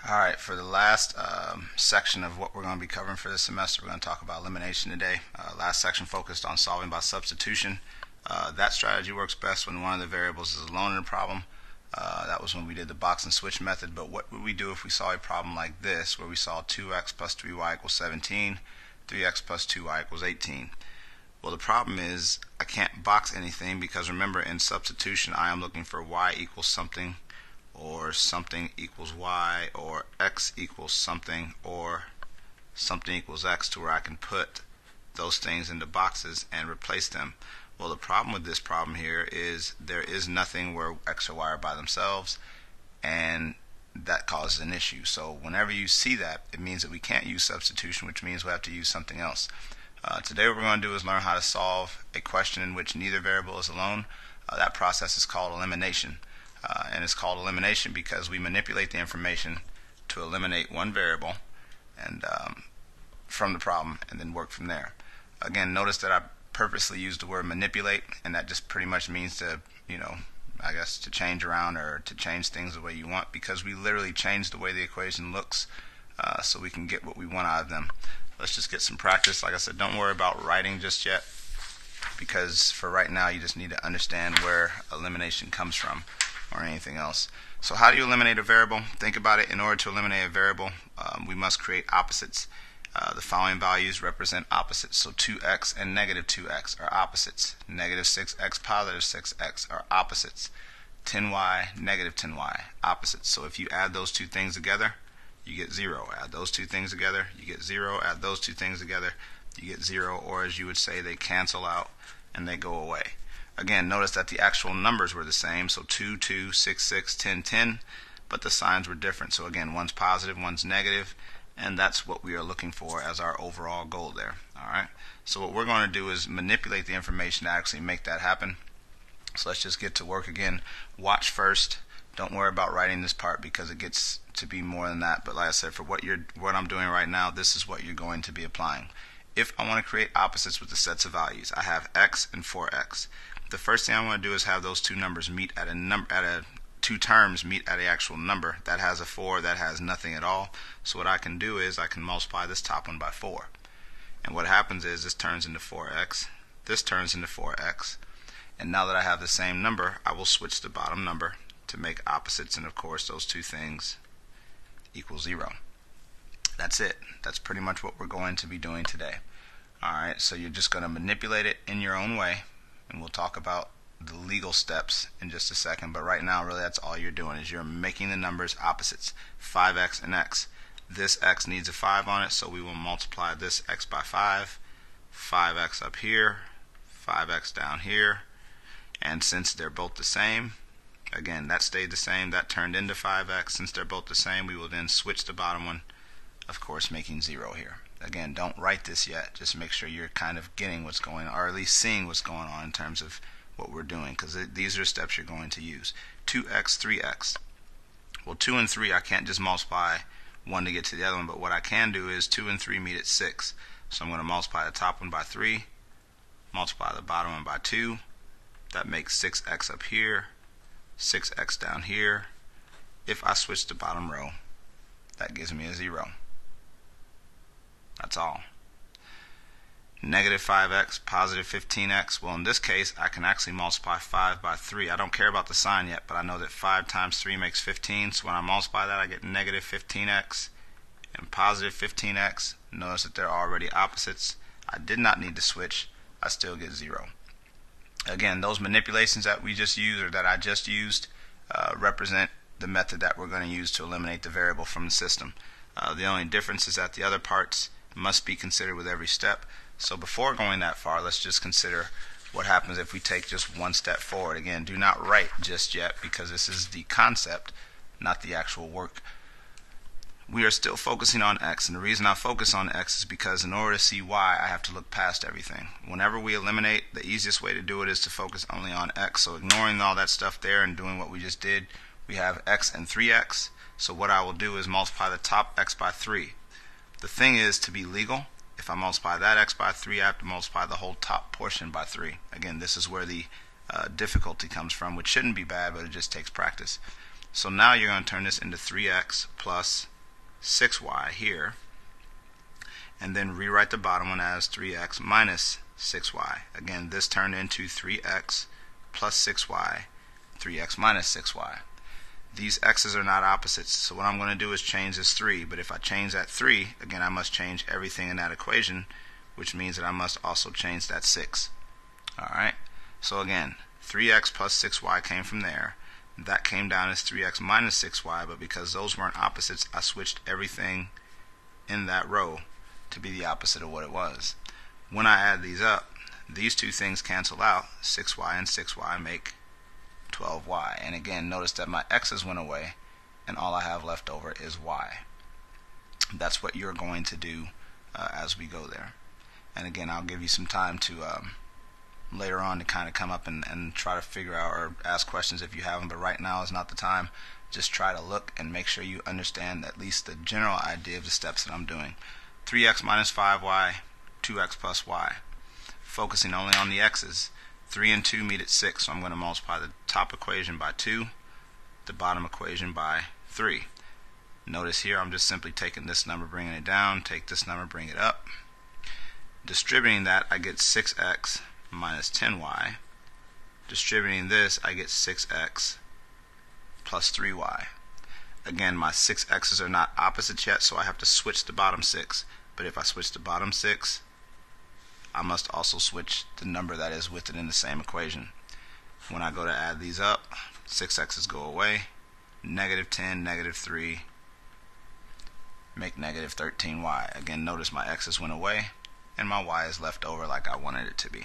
Alright, for the last section of what we're going to be covering for this semester, we're going to talk about elimination today. Last section focused on solving by substitution. That strategy works best when one of the variables is alone in the problem. That was when we did the box and switch method, but what would we do if we saw a problem like this, where we saw 2x plus 3y equals 17, 3x plus 2y equals 18? Well, the problem is I can't box anything because remember, in substitution I am looking for y equals something, or something equals y, or x equals something, or something equals x, to where I can put those things into boxes and replace them. Well, the problem with this problem here is there is nothing where x or y are by themselves, and that causes an issue. So whenever you see that, it means that we can't use substitution, which means we have to use something else. Today what we're going to do is learn how to solve a question in which neither variable is alone. That process is called elimination. And it's called elimination because we manipulate the information to eliminate one variable and from the problem and then work from there. Again, notice that I purposely used the word manipulate, and that just pretty much means to, I guess to change around or to change things the way you want, because we literally change the way the equation looks so we can get what we want out of them. Let's just get some practice. Like I said, don't worry about writing just yet, because for right now you just need to understand where elimination comes from or anything else. So how do you eliminate a variable? Think about it. In order to eliminate a variable, we must create opposites. The following values represent opposites. So 2x and negative 2x are opposites. Negative 6x, positive 6x are opposites. 10y, negative 10y, opposites. So if you add those two things together, you get 0. Add those two things together, you get 0. Add those two things together, you get 0. Or as you would say, they cancel out and they go away. Again, notice that the actual numbers were the same, so 2, 2, 6, 6, 10, 10, but the signs were different. So again, one's positive, one's negative, and that's what we are looking for as our overall goal there. Alright, so what we're going to do is manipulate the information to actually make that happen. So let's just get to work again. Watch first. Don't worry about writing this part because it gets to be more than that, but like I said, for what I'm doing right now, this is what you're going to be applying. If I want to create opposites with the sets of values, I have x and 4x. The first thing I want to do is have those two numbers meet at two terms meet at an actual number that has a 4, that has nothing at all. So what I can do is I can multiply this top one by 4. And what happens is this turns into 4x, this turns into 4x. And now that I have the same number, I will switch the bottom number to make opposites, and of course those two things equal 0. That's it. That's pretty much what we're going to be doing today. Alright, so you're just going to manipulate it in your own way, and we'll talk about the legal steps in just a second, but right now really that's all you're doing, is you're making the numbers opposites. 5x and x. This x needs a 5 on it, so we will multiply this x by 5. 5x up here, 5x down here, and since they're both the same, again that stayed the same, that turned into 5x. Since they're both the same, we will then switch the bottom one, of course making 0 here. Again, don't write this yet, just make sure you're kind of getting what's going on, or at least seeing what's going on in terms of what we're doing, because these are steps you're going to use. 2x, 3x. Well, 2 and 3, I can't just multiply one to get to the other one, but what I can do is 2 and 3 meet at 6. So I'm going to multiply the top one by 3, multiply the bottom one by 2. That makes 6x up here, 6x down here. If I switch the bottom row, that gives me a 0. That's all. Negative 5x, positive 15x. Well, in this case, I can actually multiply 5 by 3. I don't care about the sign yet, but I know that 5 times 3 makes 15. So when I multiply that, I get negative 15x and positive 15x. Notice that they're already opposites. I did not need to switch. I still get 0. Again, those manipulations that we just used, or that I just used, represent the method that we're going to use to eliminate the variable from the system. The only difference is that the other parts must be considered with every step. So before going that far, let's just consider what happens if we take just one step forward. Again, do not write just yet, because this is the concept, not the actual work. We are still focusing on x, and the reason I focus on x is because in order to see y, I have to look past everything. Whenever we eliminate, the easiest way to do it is to focus only on x. So ignoring all that stuff there and doing what we just did, we have x and 3x. So what I will do is multiply the top x by 3. The thing is, to be legal, if I multiply that x by 3, I have to multiply the whole top portion by 3. Again, this is where the difficulty comes from, which shouldn't be bad, but it just takes practice. So now you're going to turn this into 3x plus 6y here, and then rewrite the bottom one as 3x minus 6y. Again, this turned into 3x plus 6y, 3x minus 6y. These x's are not opposites, so what I'm going to do is change this 3, but if I change that 3, again I must change everything in that equation, which means that I must also change that 6. Alright, so again, 3x plus 6y came from there. That came down as 3x minus 6y, but because those weren't opposites, I switched everything in that row to be the opposite of what it was. When I add these up, these two things cancel out. 6y and 6y make 12y. And again, notice that my x's went away and all I have left over is y. That's what you're going to do as we go there. And again, I'll give you some time to later on to kind of come up and try to figure out or ask questions if you have them, but right now is not the time. Just try to look and make sure you understand at least the general idea of the steps that I'm doing. 3x minus 5y, 2x plus y. Focusing only on the x's. 3 and 2 meet at 6, so I'm going to multiply the top equation by 2, the bottom equation by 3. Notice here I'm just simply taking this number, bringing it down, take this number, bring it up. Distributing that, I get 6x minus 10y. Distributing this, I get 6x plus 3y. Again, my 6x's are not opposites yet, so I have to switch the bottom 6. But if I switch the bottom 6, I must also switch the number that is with it in the same equation. When I go to add these up, 6x's go away, negative 10, negative 3, make negative 13y. Again, notice my x's went away, and my y is left over like I wanted it to be.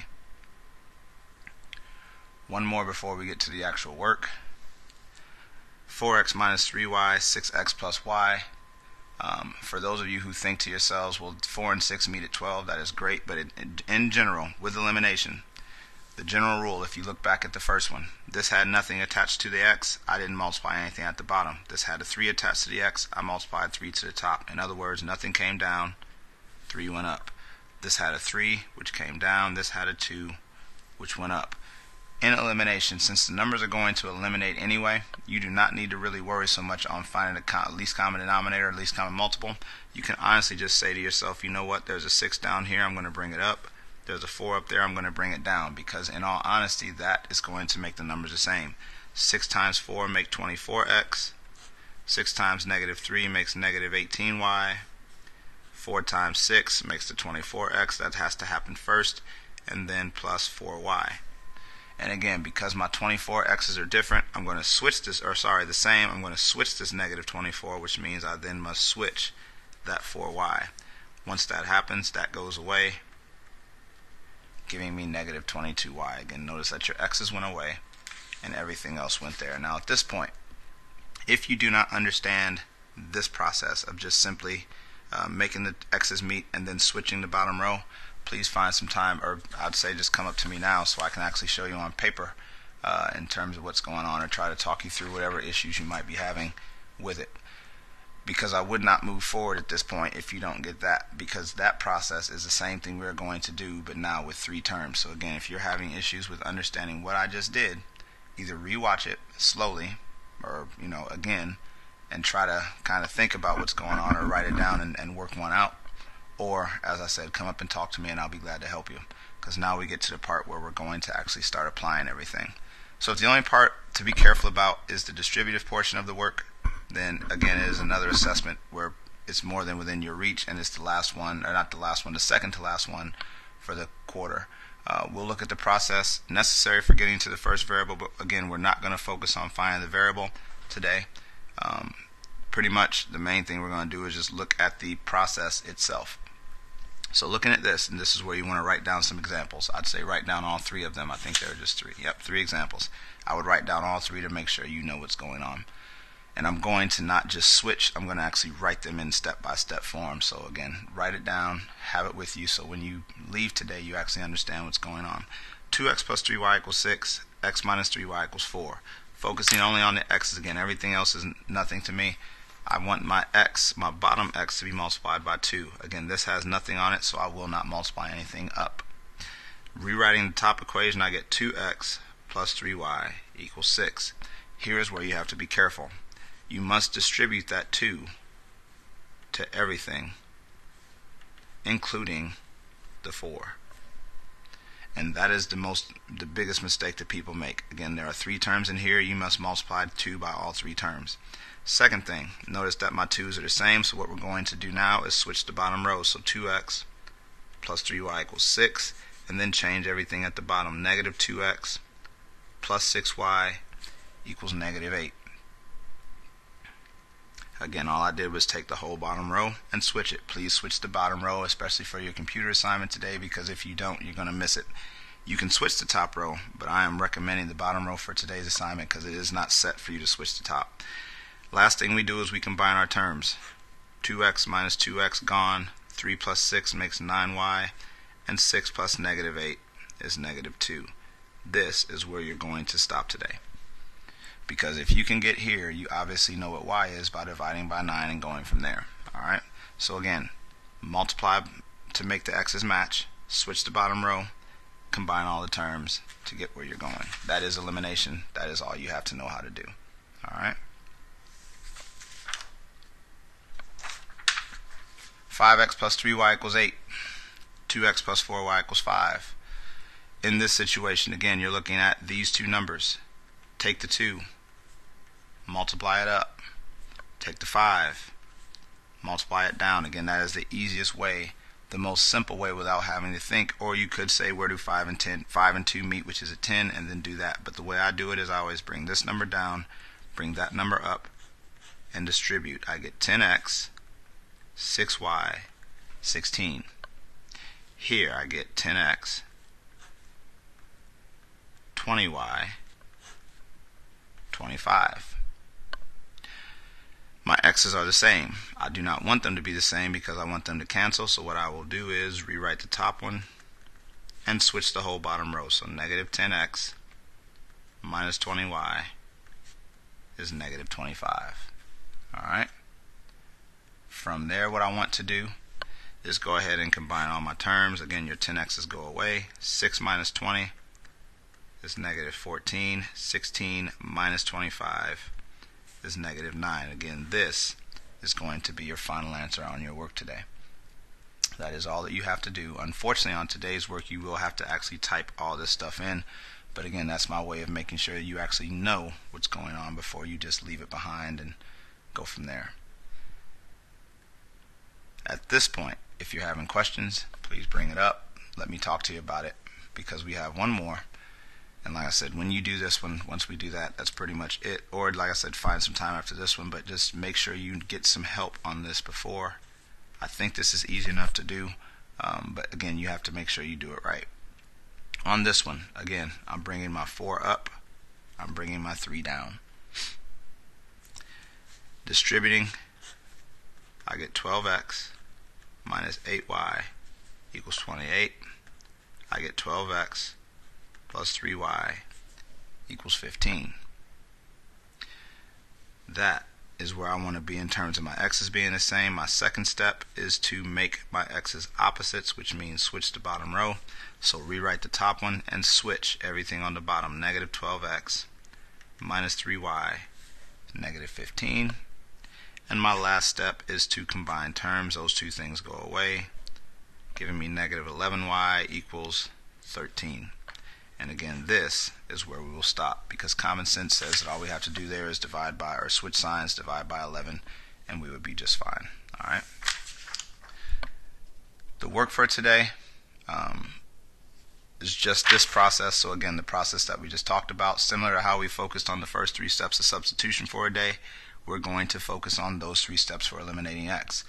One more before we get to the actual work. 4x minus 3y, 6x plus y. For those of you who think to yourselves, well, 4 and 6 meet at 12, that is great, but in general, with elimination, the general rule, if you look back at the first one, this had nothing attached to the x, I didn't multiply anything at the bottom. This had a 3 attached to the x, I multiplied 3 to the top. In other words, nothing came down, 3 went up. This had a 3, which came down, this had a 2, which went up. In elimination, since the numbers are going to eliminate anyway, you do not need to really worry so much on finding the least common denominator, least common multiple. You can honestly just say to yourself, you know what, there's a 6 down here, I'm going to bring it up. There's a 4 up there, I'm going to bring it down, because in all honesty, that is going to make the numbers the same. 6 times 4 make 24x. 6 times negative 3 makes negative 18y. 4 times 6 makes the 24x. That has to happen first, and then plus 4y. And again, because my 24x's are different, I'm going to switch this, or sorry, the same, I'm going to switch this negative 24, which means I then must switch that 4y. Once that happens, that goes away, giving me negative 22y. Again, notice that your x's went away and everything else went there. Now at this point, if you do not understand this process of just simply making the x's meet and then switching the bottom row, please find some time, or I'd say just come up to me now so I can actually show you on paper in terms of what's going on, or try to talk you through whatever issues you might be having with it. Because I would not move forward at this point if you don't get that, because that process is the same thing we're going to do, but now with 3 terms. So again, if you're having issues with understanding what I just did, either rewatch it slowly, or again, and try to kind of think about what's going on, or write it down and work one out. Or, as I said, come up and talk to me and I'll be glad to help you. Because now we get to the part where we're going to actually start applying everything. So if the only part to be careful about is the distributive portion of the work, then again it is another assessment where it's more than within your reach, and it's the last one, or not the last one, the second to last one for the quarter. We'll look at the process necessary for getting to the first variable, but again, we're not going to focus on finding the variable today. Pretty much the main thing we're going to do is just look at the process itself. So looking at this, and this is where you want to write down some examples. I'd say write down all 3 of them. I think there are just 3. Yep, 3 examples. I would write down all 3 to make sure you know what's going on. And I'm going to not just switch, I'm going to actually write them in step-by-step form. So again, write it down, have it with you, so when you leave today, you actually understand what's going on. 2x plus 3y equals 6, x minus 3y equals 4. Focusing only on the x's again, everything else is nothing to me. I want my x, my bottom x, to be multiplied by 2. Again, this has nothing on it, so I will not multiply anything up. Rewriting the top equation, I get 2x plus 3y equals 6. Here is where you have to be careful. You must distribute that 2 to everything, including the 4. And that is the biggest mistake that people make. Again, there are 3 terms in here. You must multiply 2 by all 3 terms. Second thing, notice that my 2's are the same, so what we're going to do now is switch the bottom row. So 2x plus 3y equals 6, and then change everything at the bottom. Negative 2x plus 6y equals negative 8. Again, all I did was take the whole bottom row and switch it. Please switch the bottom row, especially for your computer assignment today, because if you don't, you're going to miss it. You can switch the top row, but I am recommending the bottom row for today's assignment because it is not set for you to switch the top. Last thing we do is we combine our terms. 2x minus 2x gone, 3 plus 6 makes 9y, and 6 plus negative 8 is negative 2. This is where you're going to stop today. Because if you can get here, you obviously know what y is by dividing by 9 and going from there. Alright, so again, multiply to make the x's match, switch the bottom row, combine all the terms to get where you're going. That is elimination. That is all you have to know how to do. Alright. 5x plus 3y equals 8. 2x plus 4y equals 5. In this situation, again, you're looking at these 2 numbers. Take the 2, multiply it up. Take the 5, multiply it down. Again, that is the easiest way, the most simple way without having to think. Or you could say, where do 5 and 2 meet, which is a 10, and then do that. But the way I do it is I always bring this number down, bring that number up, and distribute. I get 10x, 6y, 16. Here I get 10x, 20y, 25. My x's are the same. I do not want them to be the same because I want them to cancel, so what I will do is rewrite the top one and switch the whole bottom row. So negative 10x minus 20y is negative 25. Alright? From there, what I want to do is go ahead and combine all my terms. Again, your 10x's go away. 6 minus 20 is negative 14. 16 minus 25 is negative 9. Again, this is going to be your final answer on your work today. That is all that you have to do. Unfortunately, on today's work, you will have to actually type all this stuff in. But again, that's my way of making sure you actually know what's going on before you just leave it behind and go from there. At this point, if you're having questions, please bring it up. Let me talk to you about it, because we have one more. And like I said, when you do this one, once we do that, that's pretty much it. Or like I said, find some time after this one, but just make sure you get some help on this before. I think this is easy enough to do, but again, you have to make sure you do it right. On this one, again, I'm bringing my 4 up, I'm bringing my 3 down. Distributing, I get 12x minus 8y equals 28. I get 12x plus 3y equals 15. That is where I want to be in terms of my x's being the same. My second step is to make my x's opposites, which means switch the bottom row. So rewrite the top one and switch everything on the bottom. Negative 12x minus 3y is negative 15. And my last step is to combine terms. Those two things go away, giving me negative 11y equals 13. And again, this is where we will stop, because common sense says that all we have to do there is divide by, or switch signs, divide by 11, and we would be just fine. Alright. The work for today is just this process. So again, the process that we just talked about, similar to how we focused on the first 3 steps of substitution for a day, we're going to focus on those 3 steps for eliminating x.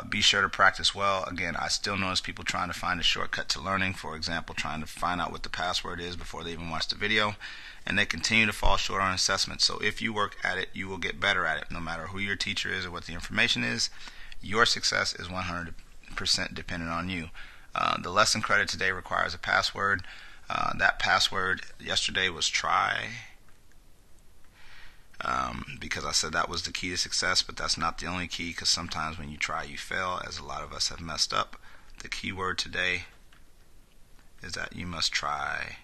Be sure to practice well. Again, I still notice people trying to find a shortcut to learning. For example, trying to find out what the password is before they even watch the video, and they continue to fall short on assessment. So if you work at it, you will get better at it. No matter who your teacher is or what the information is, your success is 100% dependent on you. The lesson credit today requires a password. That password yesterday was try. Because I said that was the key to success, but that's not the only key, because sometimes when you try you fail, as a lot of us have messed up. The key word today is that you must try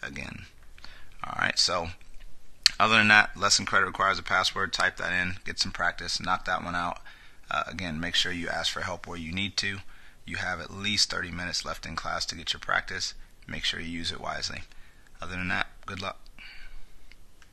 again. Alright, so other than that, lesson credit requires a password. Type that in, get some practice, knock that one out. Again, make sure you ask for help where you need to. You have at least 30 minutes left in class to get your practice. Make sure you use it wisely. Other than that, good luck.